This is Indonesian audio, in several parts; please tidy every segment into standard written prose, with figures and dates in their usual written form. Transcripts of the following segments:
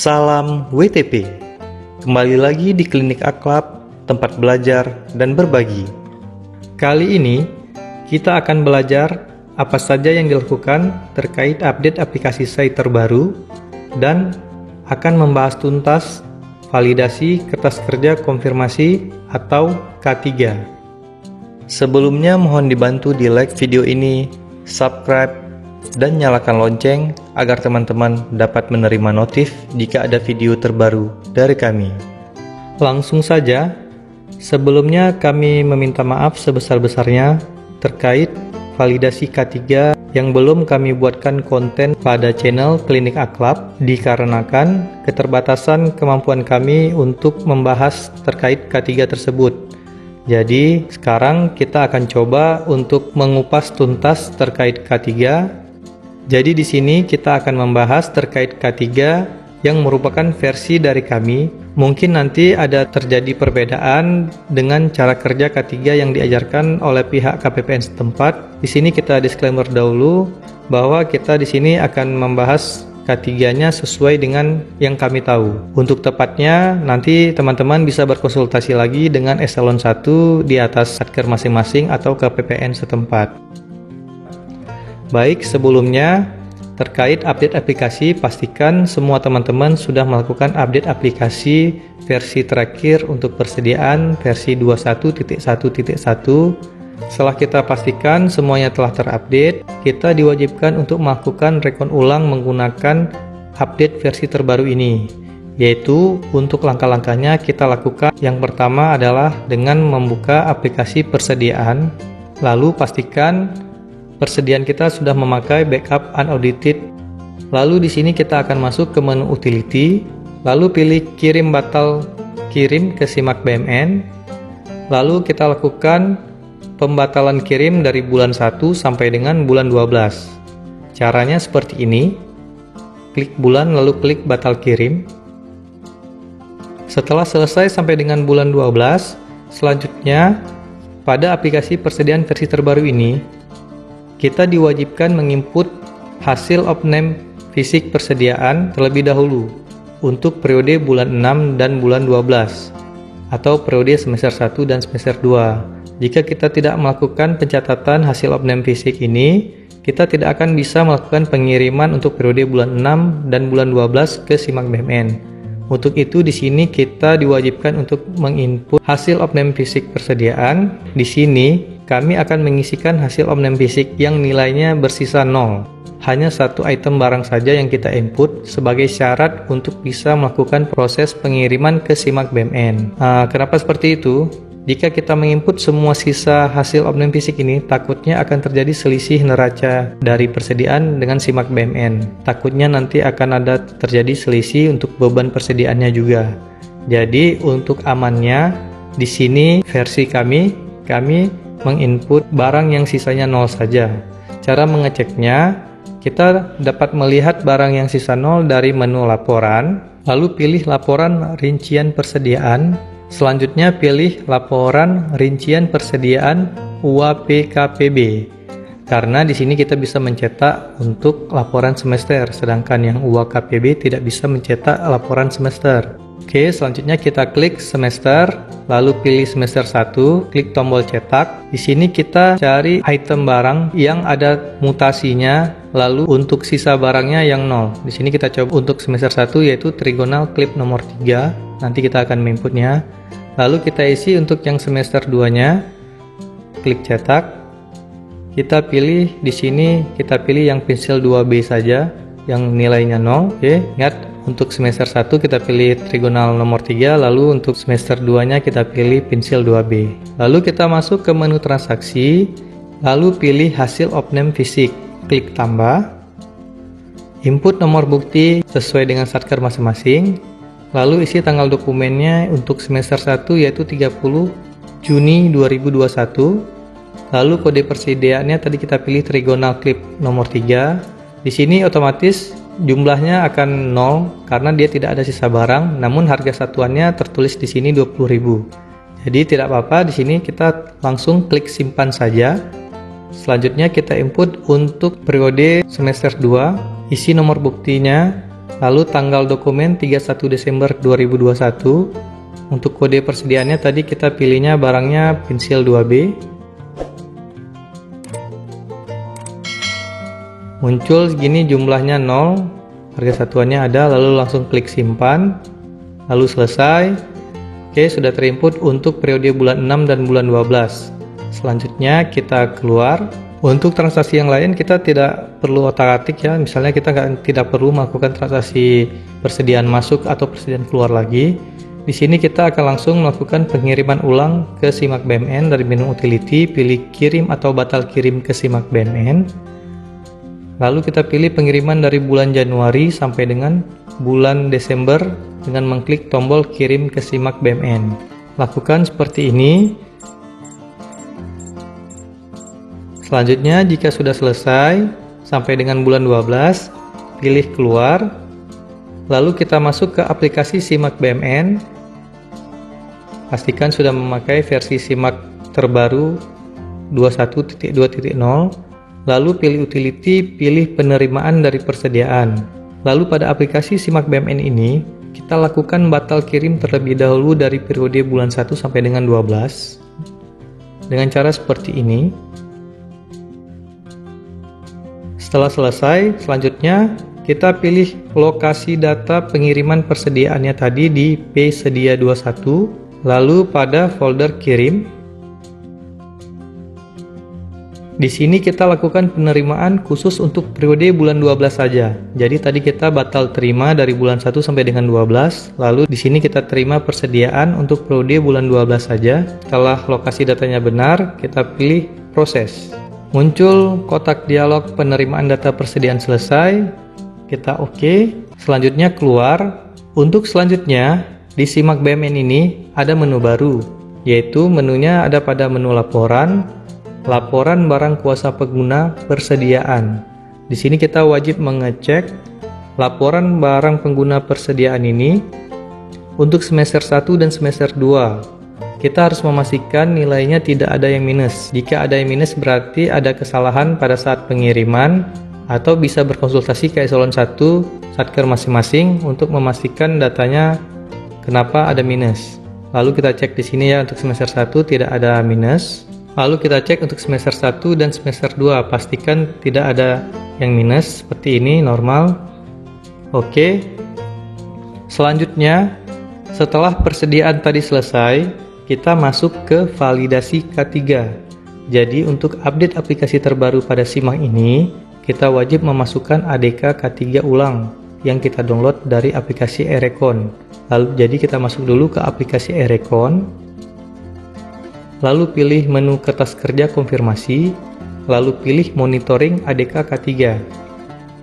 Salam WTP. Kembali lagi di Klinik Akhlak, tempat belajar dan berbagi. Kali ini kita akan belajar apa saja yang dilakukan terkait update aplikasi SAI terbaru dan akan membahas tuntas validasi kertas kerja konfirmasi atau K3. Sebelumnya mohon dibantu di like video ini, subscribe, dan nyalakan lonceng agar teman-teman dapat menerima notif jika ada video terbaru dari kami. Langsung saja, sebelumnya kami meminta maaf sebesar-besarnya terkait validasi K3 yang belum kami buatkan konten pada channel Klinik Akhlak dikarenakan keterbatasan kemampuan kami untuk membahas terkait K3 tersebut. Jadi sekarang kita akan coba untuk mengupas tuntas terkait K3. Jadi di sini kita akan membahas terkait K3 yang merupakan versi dari kami. Mungkin nanti ada terjadi perbedaan dengan cara kerja K3 yang diajarkan oleh pihak KPPN setempat. Di sini kita disclaimer dahulu bahwa kita di sini akan membahas K3-nya sesuai dengan yang kami tahu. Untuk tepatnya nanti teman-teman bisa berkonsultasi lagi dengan eselon 1 di atas satker masing-masing atau KPPN setempat. Baik, sebelumnya terkait update aplikasi, pastikan semua teman-teman sudah melakukan update aplikasi versi terakhir untuk persediaan versi 21.1.1. Setelah kita pastikan semuanya telah terupdate, kita diwajibkan untuk melakukan rekon ulang menggunakan update versi terbaru ini. Yaitu untuk langkah-langkahnya kita lakukan yang pertama adalah dengan membuka aplikasi persediaan, lalu pastikan persediaan kita sudah memakai backup unaudited. Lalu di sini kita akan masuk ke menu utility, lalu pilih kirim batal kirim ke SIMAK BMN. Lalu kita lakukan pembatalan kirim dari bulan 1 sampai dengan bulan 12. Caranya seperti ini. Klik bulan lalu klik batal kirim. Setelah selesai sampai dengan bulan 12, selanjutnya pada aplikasi persediaan versi terbaru ini kita diwajibkan menginput hasil opname fisik persediaan terlebih dahulu untuk periode bulan 6 dan bulan 12 atau periode semester 1 dan semester 2. Jika kita tidak melakukan pencatatan hasil opname fisik ini, kita tidak akan bisa melakukan pengiriman untuk periode bulan 6 dan bulan 12 ke SIMAK BMN. Untuk itu di sini kita diwajibkan untuk menginput hasil opname fisik persediaan. Di sini kami akan mengisikan hasil opname fisik yang nilainya bersisa 0. Hanya satu item barang saja yang kita input sebagai syarat untuk bisa melakukan proses pengiriman ke SIMAK BMN. Kenapa seperti itu? Jika kita menginput semua sisa hasil opname fisik ini, takutnya akan terjadi selisih neraca dari persediaan dengan SIMAK BMN. Takutnya nanti akan ada terjadi selisih untuk beban persediaannya juga. Jadi untuk amannya, di sini versi kami menginput barang yang sisanya 0 saja. Cara mengeceknya, kita dapat melihat barang yang sisa 0 dari menu laporan, lalu pilih laporan rincian persediaan. Selanjutnya pilih laporan rincian persediaan UAPKPB. Karena di sini kita bisa mencetak untuk laporan semester, sedangkan yang UAKPB tidak bisa mencetak laporan semester. Oke, selanjutnya kita klik semester, lalu pilih semester 1, klik tombol cetak. Di sini kita cari item barang yang ada mutasinya, lalu untuk sisa barangnya yang 0. Di sini kita coba untuk semester 1 yaitu trigonal clip nomor 3. Nanti kita akan menginputnya. Lalu kita isi untuk yang semester 2-nya. Klik cetak. Kita pilih di sini, kita pilih yang pensil 2B saja yang nilainya 0. Oke, ingat untuk semester 1 kita pilih trigonal nomor 3, lalu untuk semester 2-nya kita pilih pensil 2B. Lalu kita masuk ke menu transaksi, lalu pilih hasil opname fisik. Klik tambah. Input nomor bukti sesuai dengan satker masing-masing. Lalu isi tanggal dokumennya untuk semester 1 yaitu 30 Juni 2021. Lalu kode persediaannya tadi kita pilih trigonal clip nomor 3. Di sini otomatis jumlahnya akan 0 karena dia tidak ada sisa barang, namun harga satuannya tertulis di sini 20.000. Jadi tidak apa-apa, di sini kita langsung klik simpan saja. Selanjutnya kita input untuk periode semester 2, isi nomor buktinya Lalu tanggal dokumen 31 Desember 2021. Untuk kode persediaannya tadi kita pilihnya barangnya pensil 2B. Muncul segini jumlahnya 0, harga satuannya ada, lalu langsung klik simpan, lalu selesai. Oke, sudah terinput untuk periode bulan 6 dan bulan 12. Selanjutnya kita keluar. Untuk transaksi yang lain kita tidak perlu otak-atik ya, misalnya kita tidak perlu melakukan transaksi persediaan masuk atau persediaan keluar lagi. Di sini kita akan langsung melakukan pengiriman ulang ke Simak BMN. Dari menu utility, pilih kirim atau batal kirim ke Simak BMN. Lalu kita pilih pengiriman dari bulan Januari sampai dengan bulan Desember dengan mengklik tombol kirim ke Simak BMN. Lakukan seperti ini. Selanjutnya jika sudah selesai sampai dengan bulan 12, pilih keluar. Lalu kita masuk ke aplikasi Simak BMN. Pastikan sudah memakai versi Simak terbaru 21.2.0. Lalu pilih utility, pilih penerimaan dari persediaan. Lalu pada aplikasi Simak BMN ini, kita lakukan batal kirim terlebih dahulu dari periode bulan 1 sampai dengan 12. Dengan cara seperti ini. Setelah selesai, selanjutnya kita pilih lokasi data pengiriman persediaannya tadi di P-Sedia21, lalu pada folder kirim. Di sini kita lakukan penerimaan khusus untuk periode bulan 12 saja. Jadi tadi kita batal terima dari bulan 1 sampai dengan 12, lalu di sini kita terima persediaan untuk periode bulan 12 saja. Setelah lokasi datanya benar, kita pilih proses. Muncul kotak dialog penerimaan data persediaan selesai. Kita oke. Selanjutnya keluar. Untuk selanjutnya di Simak BMN ini ada menu baru, yaitu menunya ada pada menu laporan barang kuasa pengguna persediaan. Di sini kita wajib mengecek laporan barang pengguna persediaan ini untuk semester 1 dan semester 2. Kita harus memastikan nilainya tidak ada yang minus. Jika ada yang minus berarti ada kesalahan pada saat pengiriman, atau bisa berkonsultasi ke eselon 1 satker masing-masing untuk memastikan datanya kenapa ada minus. Lalu kita cek di sini ya, untuk semester 1 tidak ada minus. Lalu kita cek untuk semester 1 dan semester 2, pastikan tidak ada yang minus, seperti ini normal. Oke. Selanjutnya, setelah persediaan tadi selesai, kita masuk ke validasi K3. Jadi untuk update aplikasi terbaru pada Simak ini, kita wajib memasukkan ADK K3 ulang yang kita download dari aplikasi Erecon. Lalu jadi kita masuk dulu ke aplikasi Erecon. Lalu pilih menu kertas kerja konfirmasi, lalu pilih monitoring ADK K3.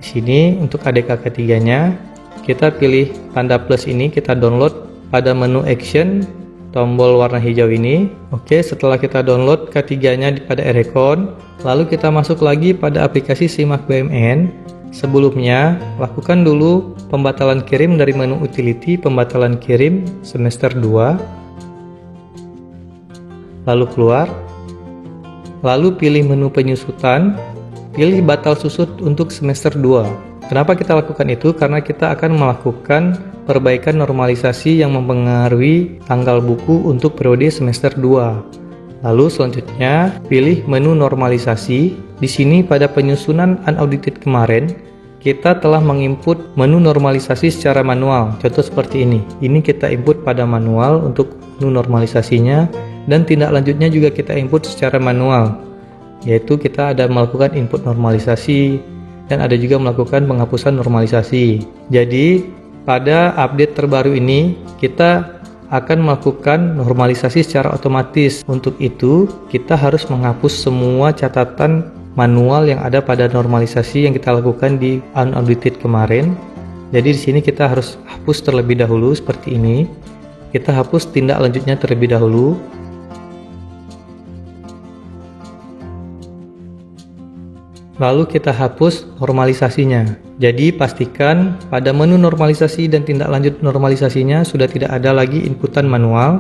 Di sini untuk ADK K3-nya, kita pilih tanda plus ini, kita download pada menu action, tombol warna hijau ini. Oke, setelah kita download K3-nya pada Erecon, lalu kita masuk lagi pada aplikasi Simak BMN. Sebelumnya, lakukan dulu pembatalan kirim dari menu utility, pembatalan kirim semester 2. Lalu keluar. Lalu pilih menu penyusutan, pilih batal susut untuk semester 2. Kenapa kita lakukan itu? Karena kita akan melakukan perbaikan normalisasi yang mempengaruhi tanggal buku untuk periode semester 2. Lalu selanjutnya pilih menu normalisasi. Di sini pada penyusunan unaudited kemarin, kita telah menginput menu normalisasi secara manual. Contoh seperti ini. Ini kita input pada manual untuk menu normalisasinya, dan tindak lanjutnya juga kita input secara manual. Yaitu kita ada melakukan input normalisasi dan ada juga melakukan penghapusan normalisasi. Jadi pada update terbaru ini kita akan melakukan normalisasi secara otomatis. Untuk itu kita harus menghapus semua catatan manual yang ada pada normalisasi yang kita lakukan di unaudited kemarin. Jadi di sini kita harus hapus terlebih dahulu seperti ini. Kita hapus tindak lanjutnya terlebih dahulu. Lalu kita hapus normalisasinya. Jadi pastikan pada menu normalisasi dan tindak lanjut normalisasinya sudah tidak ada lagi inputan manual.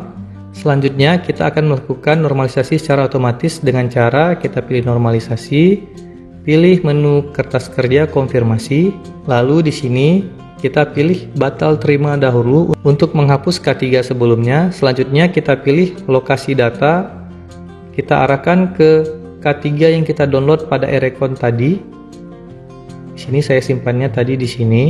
Selanjutnya kita akan melakukan normalisasi secara otomatis dengan cara kita pilih normalisasi, pilih menu kertas kerja konfirmasi, lalu di sini kita pilih batal terima dahulu untuk menghapus K3 sebelumnya. Selanjutnya kita pilih lokasi data, kita arahkan ke K3 yang kita download pada eRecon tadi. Di sini saya simpannya tadi di sini.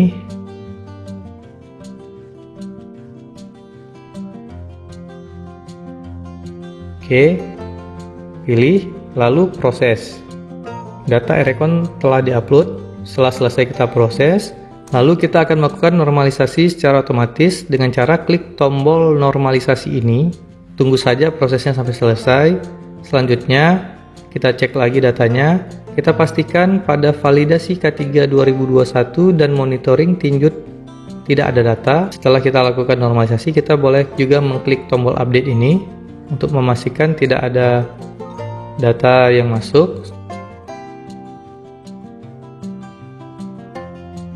Oke, pilih, lalu proses. Data eRecon telah diupload. Setelah selesai kita proses, lalu kita akan melakukan normalisasi secara otomatis dengan cara klik tombol normalisasi ini. Tunggu saja prosesnya sampai selesai. Selanjutnya, kita cek lagi datanya. Kita pastikan pada validasi K3 2021 dan monitoring tinjut tidak ada data. Setelah kita lakukan normalisasi, kita boleh juga mengklik tombol update ini untuk memastikan tidak ada data yang masuk.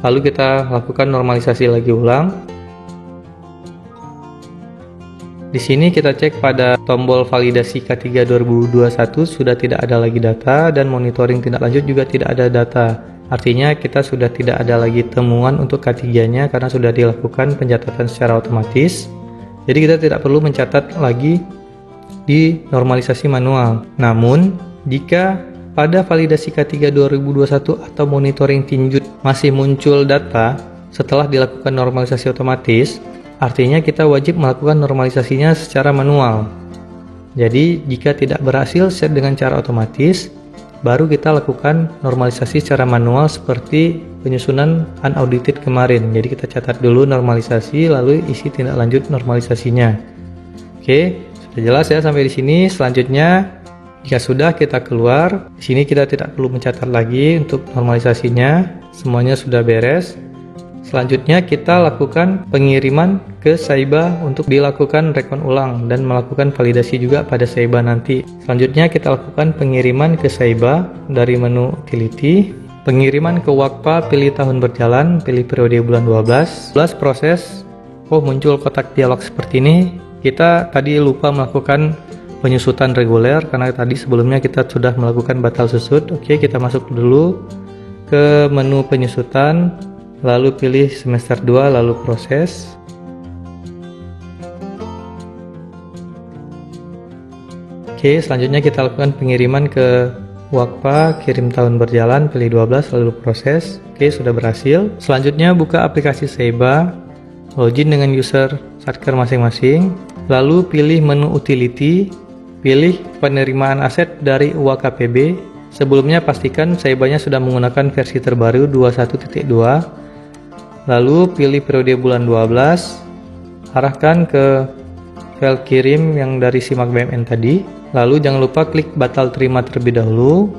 Lalu kita lakukan normalisasi lagi ulang. Di sini kita cek pada tombol validasi K3 2021 sudah tidak ada lagi data dan monitoring tindak lanjut juga tidak ada data. Artinya kita sudah tidak ada lagi temuan untuk K3-nya karena sudah dilakukan pencatatan secara otomatis. Jadi kita tidak perlu mencatat lagi di normalisasi manual. Namun, jika pada validasi K3 2021 atau monitoring tinjut masih muncul data setelah dilakukan normalisasi otomatis, artinya kita wajib melakukan normalisasinya secara manual. Jadi, jika tidak berhasil set dengan cara otomatis, baru kita lakukan normalisasi secara manual seperti penyusunan unaudited kemarin. Jadi kita catat dulu normalisasi, lalu isi tindak lanjut normalisasinya. Oke, sudah jelas ya sampai di sini. Selanjutnya, jika sudah kita keluar, di sini kita tidak perlu mencatat lagi untuk normalisasinya, semuanya sudah beres. Selanjutnya kita lakukan pengiriman ke Saiba untuk dilakukan rekon ulang dan melakukan validasi juga pada Saiba nanti. Selanjutnya kita lakukan pengiriman ke Saiba dari menu utility, pengiriman ke Wakpa, pilih tahun berjalan, pilih periode bulan 12, proses. Oh, muncul kotak dialog seperti ini. Kita tadi lupa melakukan penyusutan reguler karena tadi sebelumnya kita sudah melakukan batal susut. Oke, kita masuk dulu ke menu penyusutan, lalu pilih semester 2, lalu proses. Oke, selanjutnya kita lakukan pengiriman ke Wakpa, kirim tahun berjalan, pilih 12, lalu proses. Oke, sudah berhasil. Selanjutnya buka aplikasi Saiba, login dengan user Satker masing-masing, lalu pilih menu utility, pilih penerimaan aset dari UAKPB. Sebelumnya pastikan Saibanya sudah menggunakan versi terbaru 21.2. Lalu pilih periode bulan 12. Arahkan ke file kirim yang dari simak BMN tadi. Lalu jangan lupa klik batal terima terlebih dahulu.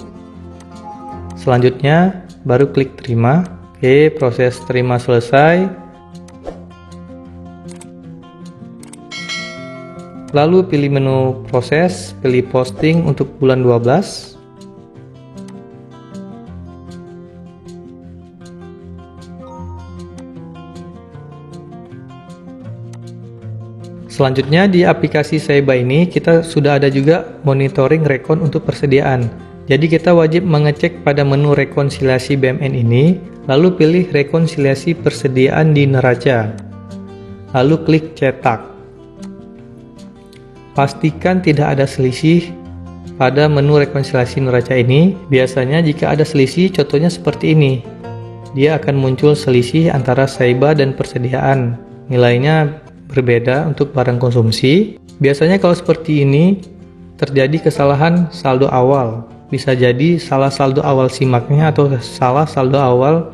Selanjutnya baru klik terima. Oke, proses terima selesai. Lalu pilih menu proses, pilih posting untuk bulan 12. Selanjutnya di aplikasi Saiba ini kita sudah ada juga monitoring rekon untuk persediaan. Jadi kita wajib mengecek pada menu rekonsiliasi BMN ini, lalu pilih rekonsiliasi persediaan di neraca. Lalu klik cetak. Pastikan tidak ada selisih pada menu rekonsiliasi neraca ini. Biasanya jika ada selisih, contohnya seperti ini. Dia akan muncul selisih antara Saiba dan persediaan. Nilainya berbeda untuk barang konsumsi. Biasanya kalau seperti ini, terjadi kesalahan saldo awal. Bisa jadi salah saldo awal simaknya atau salah saldo awal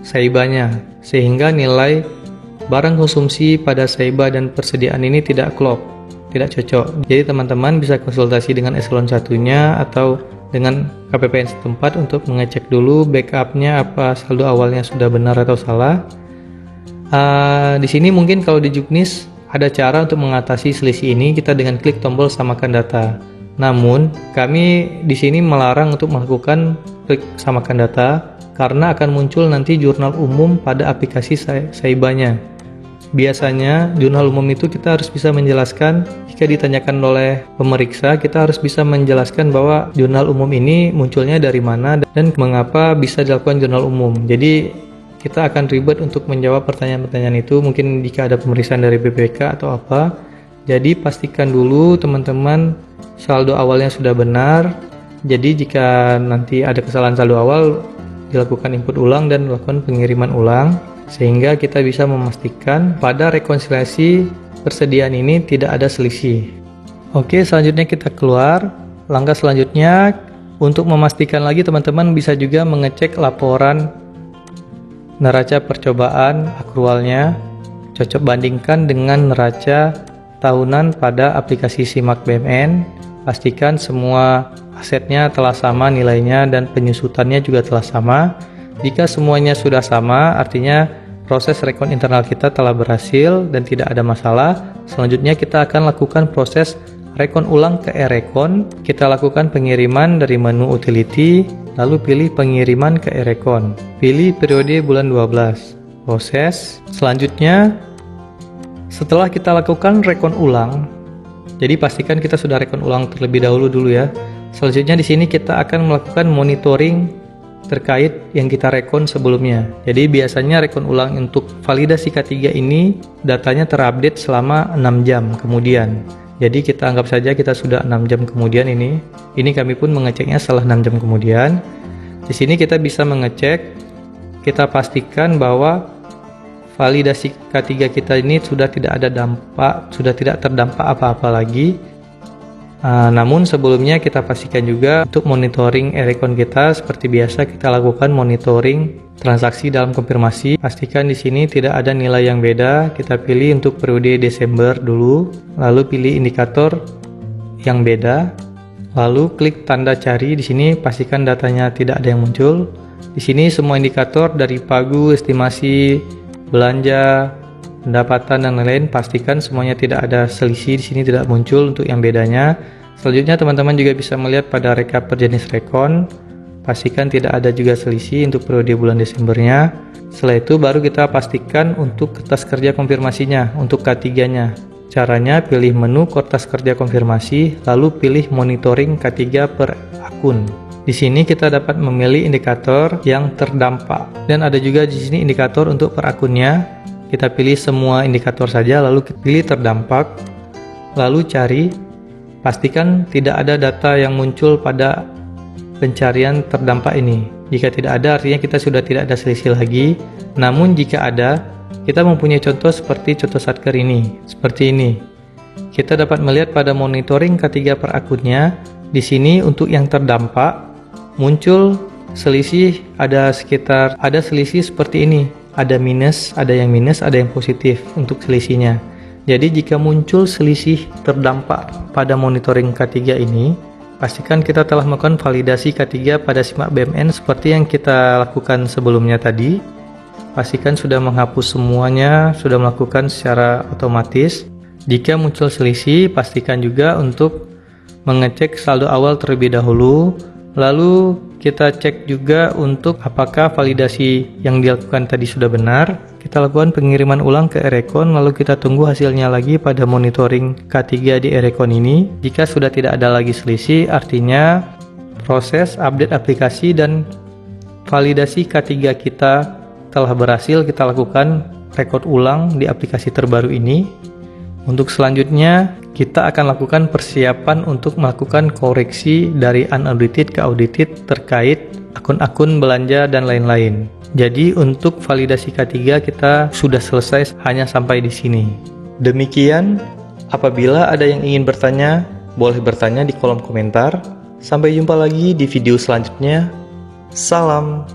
Saibanya. Sehingga nilai barang konsumsi pada Saiba dan persediaan ini tidak klop. Tidak cocok. Jadi teman-teman bisa konsultasi dengan eselon 1-nya atau dengan KPPN setempat untuk mengecek dulu backupnya apa saldo awalnya sudah benar atau salah. Di sini mungkin kalau di Juknis ada cara untuk mengatasi selisih ini, kita dengan klik tombol samakan data. Namun kami di sini melarang untuk melakukan klik samakan data karena akan muncul nanti jurnal umum pada aplikasi Saibanya. Biasanya jurnal umum itu kita harus bisa menjelaskan, jika ditanyakan oleh pemeriksa, kita harus bisa menjelaskan bahwa jurnal umum ini munculnya dari mana dan mengapa bisa dilakukan jurnal umum. Jadi kita akan ribet untuk menjawab pertanyaan-pertanyaan itu, mungkin jika ada pemeriksaan dari BPK atau apa. Jadi pastikan dulu teman-teman saldo awalnya sudah benar. Jadi jika nanti ada kesalahan saldo awal, dilakukan input ulang dan melakukan pengiriman ulang, sehingga kita bisa memastikan pada rekonsiliasi persediaan ini tidak ada selisih. Oke, selanjutnya kita keluar. Langkah selanjutnya, untuk memastikan lagi teman-teman bisa juga mengecek laporan neraca percobaan akrualnya, cocok bandingkan dengan neraca tahunan pada aplikasi Simak BMN. Pastikan semua asetnya telah sama nilainya dan penyusutannya juga telah sama. Jika semuanya sudah sama, artinya proses rekon internal kita telah berhasil dan tidak ada masalah. Selanjutnya kita akan lakukan proses rekon ulang ke e-rekon. Kita lakukan pengiriman dari menu utility, lalu pilih pengiriman ke e-rekon. Pilih periode bulan 12. Proses. Selanjutnya, setelah kita lakukan rekon ulang, jadi pastikan kita sudah rekon ulang terlebih dahulu ya. Selanjutnya di sini kita akan melakukan monitoring terkait yang kita rekon sebelumnya. Jadi biasanya rekon ulang untuk validasi K3 ini datanya terupdate selama 6 jam kemudian. Jadi kita anggap saja kita sudah 6 jam kemudian ini kami pun mengeceknya setelah 6 jam kemudian. Di sini kita bisa mengecek, kita pastikan bahwa validasi K3 kita ini sudah tidak ada dampak, sudah tidak terdampak apa-apa lagi. Namun sebelumnya kita pastikan juga untuk monitoring e-rekon kita seperti biasa kita lakukan monitoring transaksi dalam konfirmasi. Pastikan di sini tidak ada nilai yang beda. Kita pilih untuk periode Desember dulu, lalu pilih indikator yang beda, lalu klik tanda cari. Di sini pastikan datanya tidak ada yang muncul. Di sini semua indikator dari pagu, estimasi belanja, pendapatan dan lain-lain, pastikan semuanya tidak ada selisih. Di sini tidak muncul untuk yang bedanya. Selanjutnya teman-teman juga bisa melihat pada rekap berjenis rekon, pastikan tidak ada juga selisih untuk periode bulan Desembernya. Setelah itu baru kita pastikan untuk kertas kerja konfirmasinya untuk K3-nya. Caranya pilih menu kertas kerja konfirmasi, lalu pilih monitoring K3 per akun. Di sini kita dapat memilih indikator yang terdampak dan ada juga di sini indikator untuk per akunnya. Kita pilih semua indikator saja, lalu pilih terdampak, lalu cari. Pastikan tidak ada data yang muncul pada pencarian terdampak ini. Jika tidak ada, artinya kita sudah tidak ada selisih lagi. Namun jika ada, kita mempunyai contoh seperti contoh Satker ini, seperti ini. Kita dapat melihat pada monitoring K3 per akunnya. Di sini untuk yang terdampak muncul selisih, ada selisih seperti ini. Ada minus, ada yang minus, ada yang positif untuk selisihnya. Jadi jika muncul selisih terdampak pada monitoring K3 ini, pastikan kita telah melakukan validasi K3 pada Simak BMN seperti yang kita lakukan sebelumnya tadi. Pastikan sudah menghapus semuanya, sudah melakukan secara otomatis. Jika muncul selisih, pastikan juga untuk mengecek saldo awal terlebih dahulu. Lalu kita cek juga untuk apakah validasi yang dilakukan tadi sudah benar. Kita lakukan pengiriman ulang ke e-rekon, lalu kita tunggu hasilnya lagi pada monitoring K3 di e-rekon ini. Jika sudah tidak ada lagi selisih, artinya proses update aplikasi dan validasi K3 kita telah berhasil kita lakukan rekod ulang di aplikasi terbaru ini. Untuk selanjutnya, kita akan lakukan persiapan untuk melakukan koreksi dari unaudited ke audited terkait akun-akun belanja dan lain-lain. Jadi untuk validasi K3 kita sudah selesai hanya sampai di sini. Demikian, apabila ada yang ingin bertanya, boleh bertanya di kolom komentar. Sampai jumpa lagi di video selanjutnya. Salam.